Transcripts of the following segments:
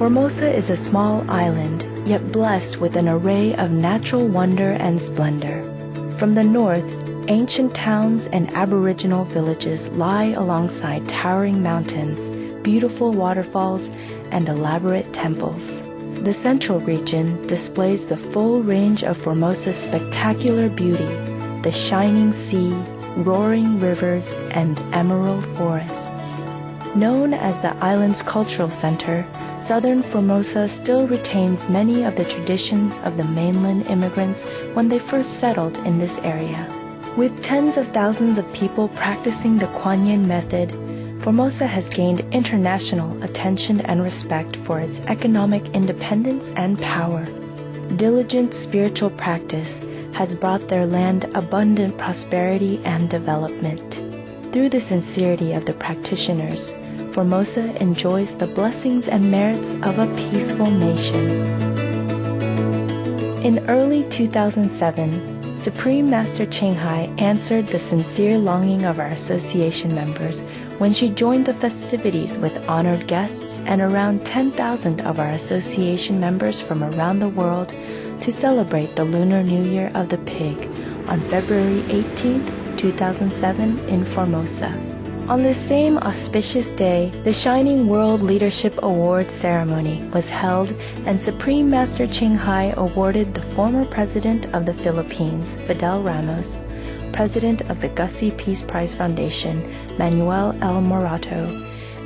Formosa is a small island, yet blessed with an array of natural wonder and splendor. From the north, ancient towns and aboriginal villages lie alongside towering mountains, beautiful waterfalls, and elaborate temples. The central region displays the full range of Formosa's spectacular beauty, the shining sea, roaring rivers, and emerald forests. Known as the island's cultural center, southern Formosa still retains many of the traditions of the mainland immigrants when they first settled in this area. With tens of thousands of people practicing the Kuan Yin method, Formosa has gained international attention and respect for its economic independence and power. Diligent spiritual practice has brought their land abundant prosperity and development. Through the sincerity of the practitioners, Formosa enjoys the blessings and merits of a peaceful nation. In early 2007, Supreme Master Ching Hai answered the sincere longing of our association members when she joined the festivities with honored guests and around 10,000 of our association members from around the world to celebrate the Lunar New Year of the Pig on February 18, 2007 in Formosa. On this same auspicious day, the Shining World Leadership Award ceremony was held, and Supreme Master Ching Hai awarded the former President of the Philippines, Fidel Ramos, President of the Gussie Peace Prize Foundation, Manuel L. Morato,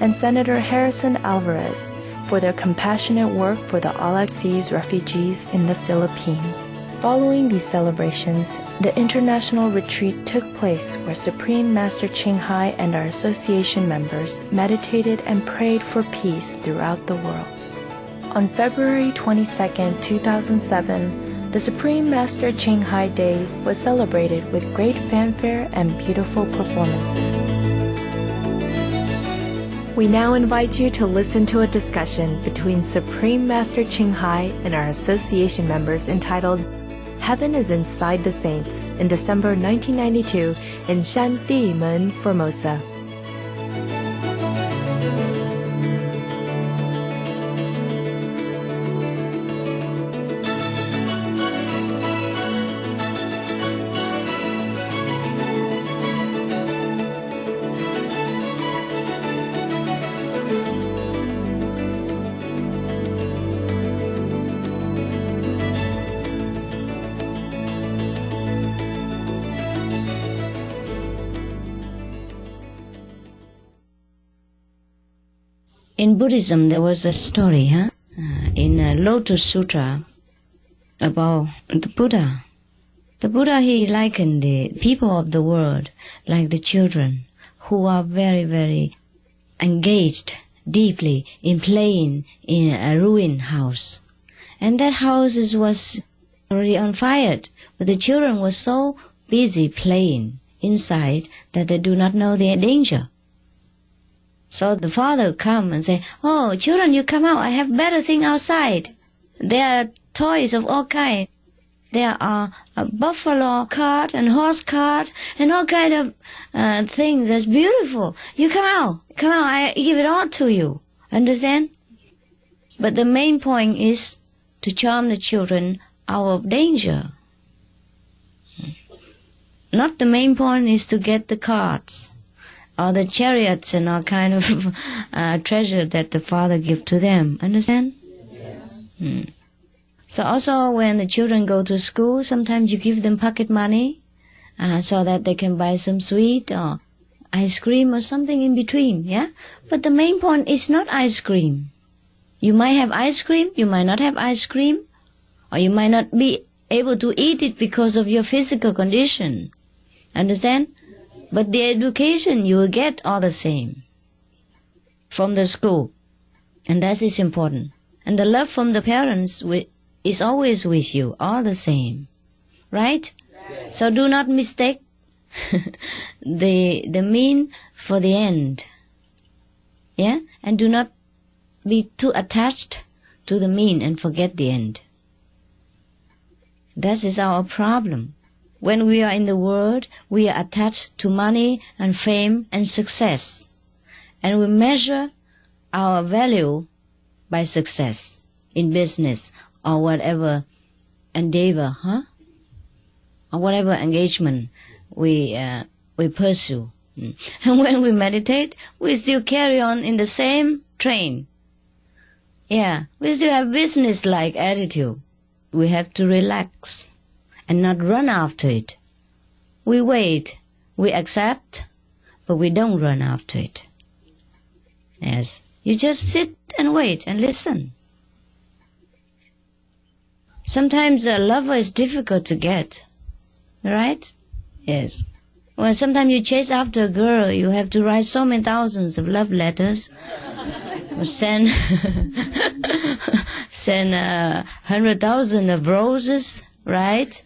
and Senator Harrison Alvarez for their compassionate work for the All-Access refugees in the Philippines. Following these celebrations, the international retreat took place where Supreme Master Ching Hai and our association members meditated and prayed for peace throughout the world. On February 22, 2007, the Supreme Master Ching Hai Day was celebrated with great fanfare and beautiful performances. We now invite you to listen to a discussion between Supreme Master Ching Hai and our association members entitled Heaven is Inside the Saints in December 1992 in Santimen, Formosa. In Buddhism, there was a story in a Lotus Sutra about the Buddha. The Buddha, he likened the people of the world like the children who are very, very engaged deeply in playing in a ruined house. And that house was already on fire, but the children were so busy playing inside that they do not know their danger. So the father would come and say, "Oh, children, you come out. I have better thing outside. There are toys of all kinds. There are a buffalo cart and horse cart and all kind of things that's beautiful. You come out. Come out. I give it all to you." Understand? But the main point is to charm the children out of danger. Not the main point is to get the carts or the chariots and all kind of treasure that the father give to them. Understand? Yes. So also when the children go to school, sometimes you give them pocket money so that they can buy some sweet or ice cream or something in between, yeah? But the main point is not ice cream. You might have ice cream, you might not have ice cream, or you might not be able to eat it because of your physical condition. Understand? But the education you will get all the same from the school. And that is important. And the love from the parents is always with you, all the same. Right? Yes. So do not mistake the mean for the end. Yeah? And do not be too attached to the mean and forget the end. That is our problem. When we are in the world, we are attached to money and fame and success. And we measure our value by success in business or whatever endeavor, or whatever engagement we pursue. And when we meditate, we still carry on in the same train. Yeah, we still have business-like attitude. We have to relax and not run after it. We wait, we accept, but we don't run after it. Yes, you just sit and wait and listen. Sometimes a lover is difficult to get, right? Yes. Well, sometimes you chase after a girl, you have to write so many thousands of love letters, send 100,000 of roses, right?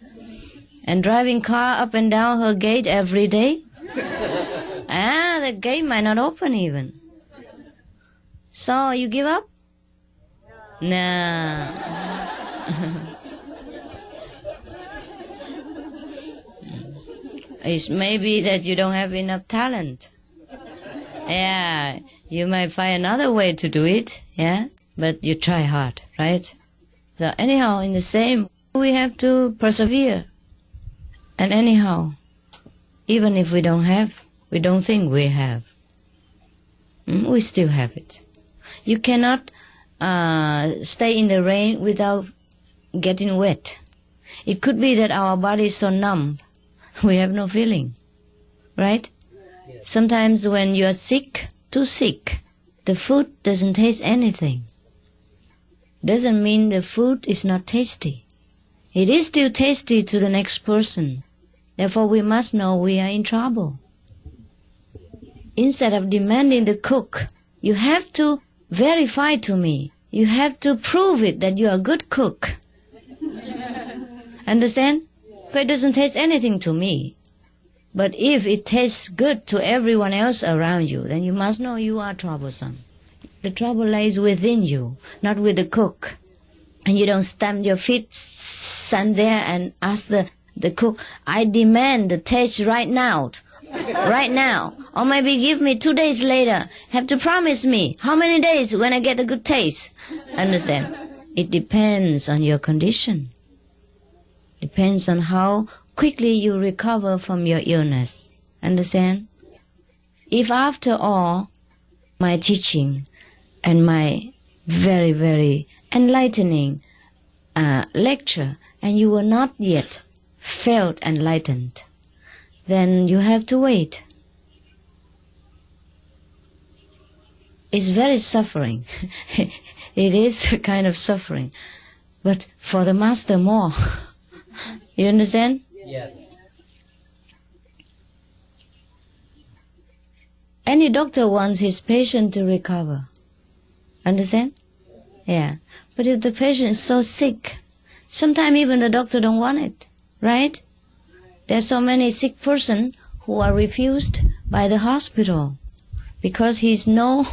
And driving car up and down her gate every day. The gate might not open even. So you give up? No. It's maybe that you don't have enough talent. Yeah, you might find another way to do it, yeah, but you try hard, right? So anyhow, in the same, we have to persevere. And anyhow, even if we don't think we have, we still have it. You cannot stay in the rain without getting wet. It could be that our body is so numb, we have no feeling, right? Yes. Sometimes when you are sick, too sick, the food doesn't taste anything. Doesn't mean the food is not tasty. It is still tasty to the next person. Therefore, we must know we are in trouble. Instead of demanding the cook, you have to verify to me. You have to prove it that you are a good cook. Understand? It doesn't taste anything to me. But if it tastes good to everyone else around you, then you must know you are troublesome. The trouble lies within you, not with the cook. And you don't stamp your feet, stand there and ask the cook, I demand the taste right now. Right now. Or maybe give me 2 days later. Have to promise me how many days when I get a good taste. Understand? It depends on your condition. Depends on how quickly you recover from your illness. Understand? If after all, my teaching and my very, very enlightening lecture, and you were not yet felt enlightened, then you have to wait. It's very suffering. It is a kind of suffering. But for the Master more. You understand? Yes. Any doctor wants his patient to recover. Understand? Yeah. But if the patient is so sick, sometimes even the doctor don't want it. Right? There's so many sick persons who are refused by the hospital because he's no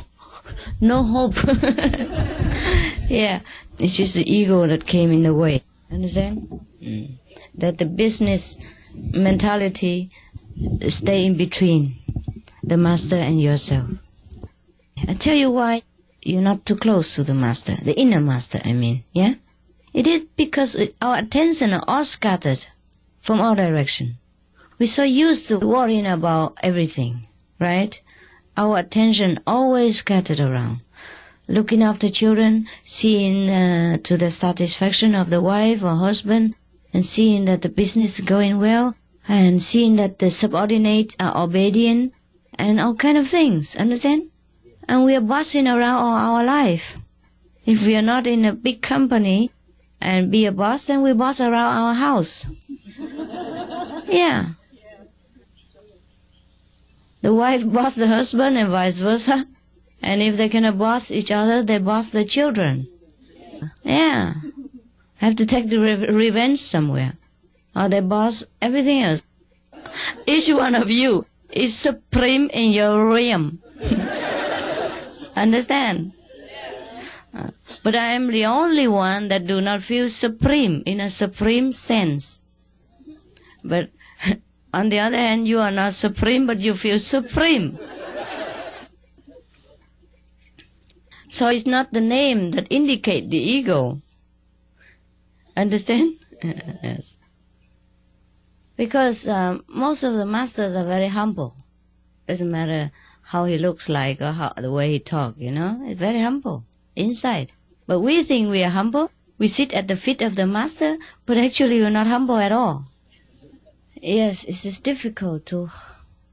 hope. Yeah. It's just the ego that came in the way. Understand? That the business mentality stay in between the Master and yourself. I tell you why you're not too close to the Master, the inner Master, I mean, yeah? It is because our attention are all scattered from all directions. We're so used to worrying about everything, right? Our attention always scattered around. Looking after children, seeing to the satisfaction of the wife or husband, and seeing that the business is going well, and seeing that the subordinates are obedient, and all kind of things, understand? And we are bossing around all our life. If we are not in a big company and be a boss, then we boss around our house. Yeah. The wife boss the husband and vice versa. And if they cannot boss each other, they boss the children. Yeah. Have to take the revenge somewhere. Or they boss everything else. Each one of you is supreme in your realm. Understand? But I am the only one that do not feel supreme in a supreme sense. But on the other hand, you are not supreme, but you feel supreme. So it's not the name that indicate the ego. Understand? Yes. Because most of the masters are very humble. Doesn't matter how he looks like or the way he talk, It's very humble inside. But we think we are humble. We sit at the feet of the master, but actually we're not humble at all. Yes, it is difficult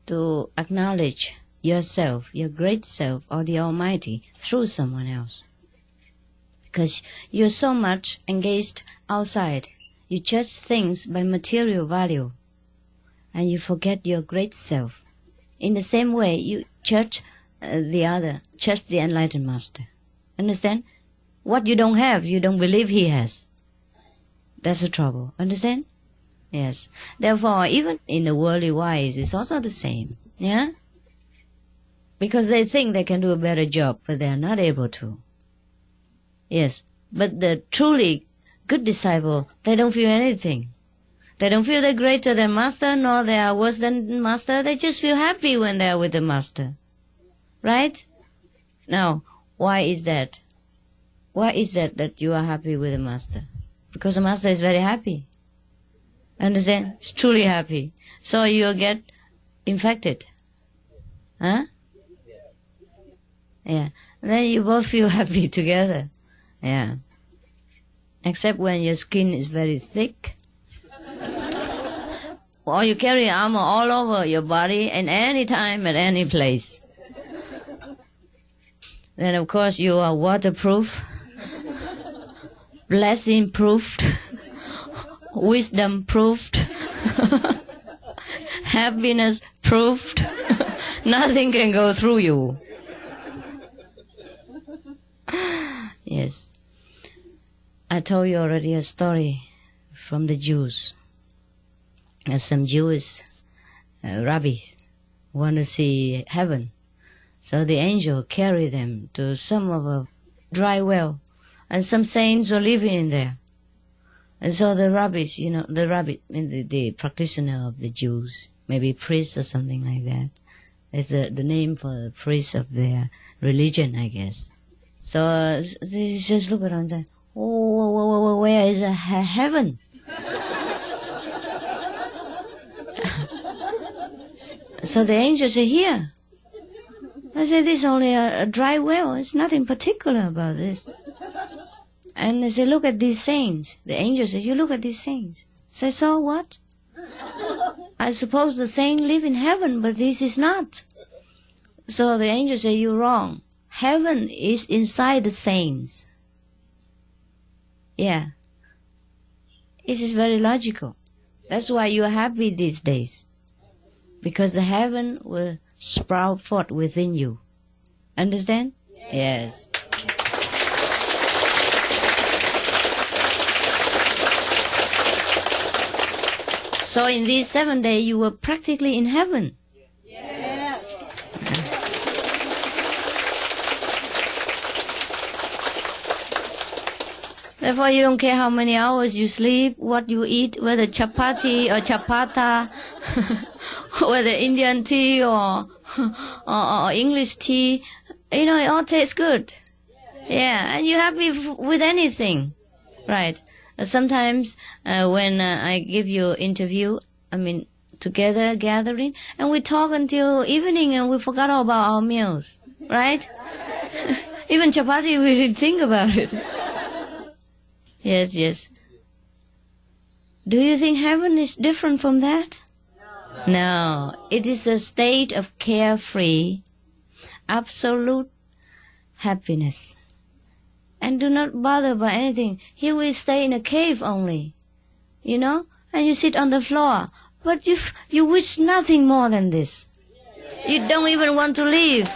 to acknowledge yourself, your great self, or the Almighty through someone else. Because you're so much engaged outside. You judge things by material value. And you forget your great self. In the same way, you judge judge the enlightened master. Understand? What you don't have, you don't believe he has. That's the trouble. Understand? Yes. Therefore, even in the worldly wise, it's also the same. Yeah? Because they think they can do a better job, but they are not able to. Yes. But the truly good disciple, they don't feel anything. They don't feel they're greater than master, nor they are worse than master. They just feel happy when they are with the master. Right? Now, why is that? Why is that you are happy with the master? Because the master is very happy. Understand? It's truly happy. So you'll get infected. Huh? Yeah. Then you both feel happy together. Yeah. Except when your skin is very thick. Or you carry armor all over your body at any time, at any place. Then of course you are waterproof, blessing-proofed, wisdom-proofed, happiness-proofed. Nothing can go through you. Yes. I told you already a story from the Jews. Some Jewish rabbis want to see heaven. So the angel carried them to some of a dry well. And some saints were living in there. And so the rabbis, the practitioner of the Jews, maybe priest or something like that. It's the name for the priest of their religion, I guess. So they just look around and say, oh, where is heaven? So the angel said, here. I said, this is only a dry well. It's nothing particular about this. And they said, look at these saints. The angel said, you look at these saints. I said, so what? I suppose the saints live in heaven, but this is not. So the angel said, you're wrong. Heaven is inside the saints. Yeah. This is very logical. That's why you are happy these days. Because the heaven will sprout forth within you. Understand? Yes. So in these 7 days, you were practically in heaven. Yeah. Therefore, you don't care how many hours you sleep, what you eat, whether chapati or chapata, whether Indian tea or English tea. It all tastes good. Yeah, and you're happy with anything. Right. Sometimes when I give you interview, together gathering, and we talk until evening and we forgot all about our meals, right? Even chapati, we didn't think about it. Yes, yes. Do you think heaven is different from that? No. It is a state of carefree, absolute happiness. And do not bother by anything. Here we stay in a cave only, and you sit on the floor. But you wish nothing more than this. You don't even want to leave.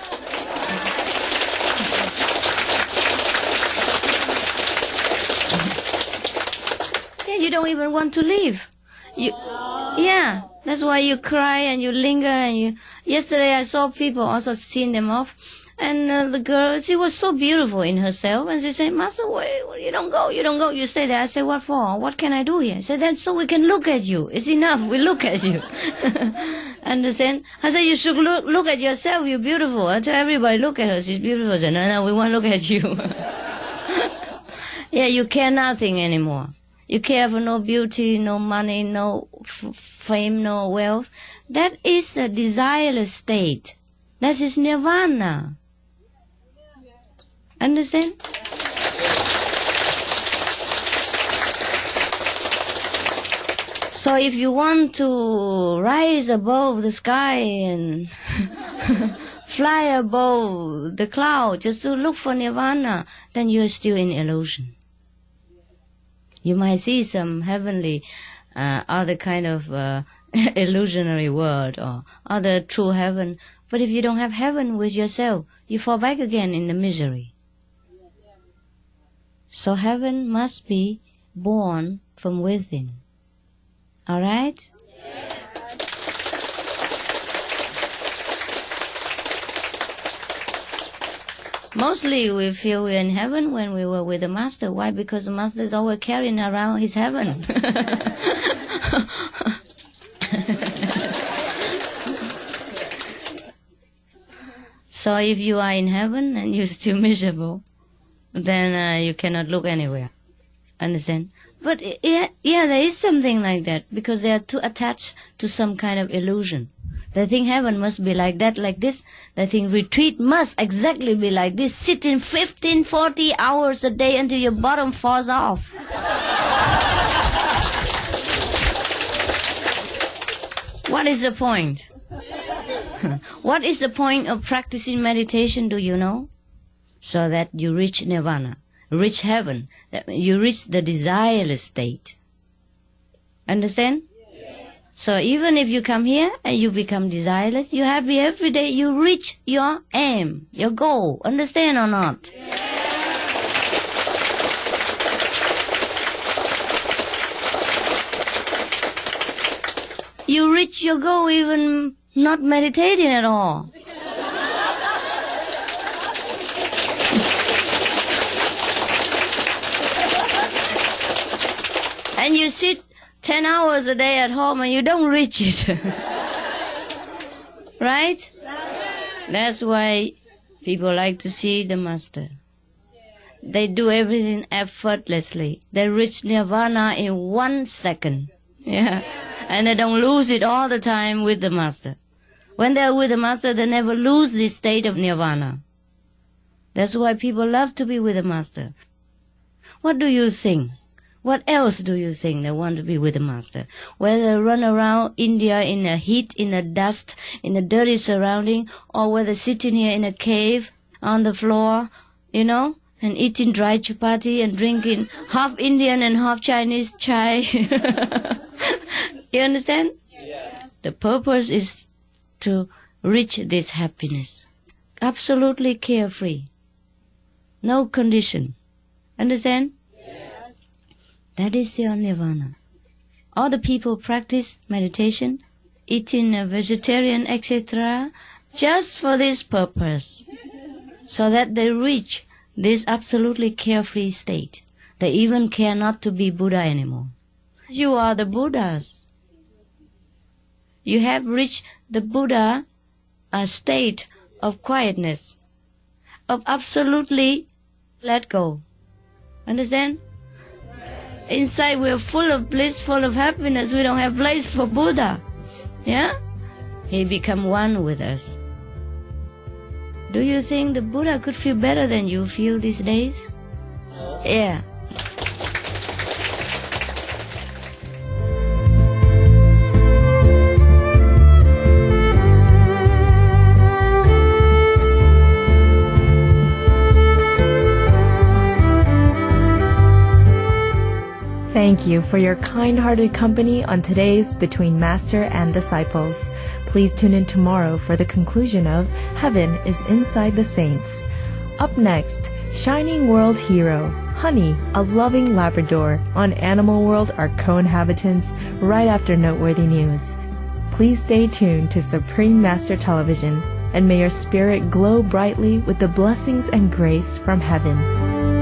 Yeah, you don't even want to leave. Yeah, that's why you cry and you linger. Yesterday I saw people, also seeing them off. And the girl, she was so beautiful in herself, and she said, Master, wait, you don't go, you stay there. I said, what for? What can I do here? I said, that's so we can look at you. It's enough, we look at you. Understand? I said, you should look at yourself, you're beautiful. I tell everybody, look at her, she's beautiful. I said, no, we want to look at you. Yeah, you care nothing anymore. You care for no beauty, no money, no fame, no wealth. That is a desireless state. That is nirvana. Understand? So if you want to rise above the sky and fly above the cloud just to look for nirvana, then you're still in illusion. You might see some heavenly, other kind of illusionary world or other true heaven, but if you don't have heaven with yourself, you fall back again in the misery. So heaven must be born from within. All right? Yes. Mostly we feel we're in heaven when we were with the Master. Why? Because the Master is always carrying around his heaven. So if you are in heaven and you're still miserable, then you cannot look anywhere. Understand? But yeah, there is something like that, because they are too attached to some kind of illusion. They think heaven must be like that, like this. They think retreat must exactly be like this. Sit in 15, 40 hours a day until your bottom falls off. What is the point? What is the point of practicing meditation, do you know? So that you reach nirvana, reach heaven, that you reach the desireless state. Understand? Yes. So even if you come here and you become desireless, you're happy every day, you reach your aim, your goal. Understand or not? Yes. You reach your goal even not meditating at all. And you sit 10 hours a day at home and you don't reach it. Right? That's why people like to see the Master. They do everything effortlessly. They reach nirvana in 1 second. Yeah. And they don't lose it all the time with the Master. When they're with the Master, they never lose this state of nirvana. That's why people love to be with the Master. What do you think? What else do you think they want to be with the Master? Whether they run around India in the heat, in the dust, in the dirty surrounding, or whether sitting here in a cave on the floor, and eating dry chapati and drinking half Indian and half Chinese chai. You understand? Yes. The purpose is to reach this happiness. Absolutely carefree. No condition. Understand? Yes. That is your nirvana. All the people practice meditation, eating a vegetarian, etc., just for this purpose, so that they reach this absolutely carefree state. They even care not to be Buddha anymore. You are the Buddhas. You have reached the Buddha state of quietness, of absolutely let go. Understand? Inside we are full of bliss, full of happiness. We don't have place for Buddha. Yeah? He become one with us. Do you think the Buddha could feel better than you feel these days? Yeah. Thank you for your kind-hearted company on today's Between Master and Disciples. Please tune in tomorrow for the conclusion of Heaven is Inside the Saints. Up next, Shining World Hero, Honey, a loving Labrador, on Animal World, our co-inhabitants, right after noteworthy news. Please stay tuned to Supreme Master Television. and may your spirit glow brightly with the blessings and grace from heaven.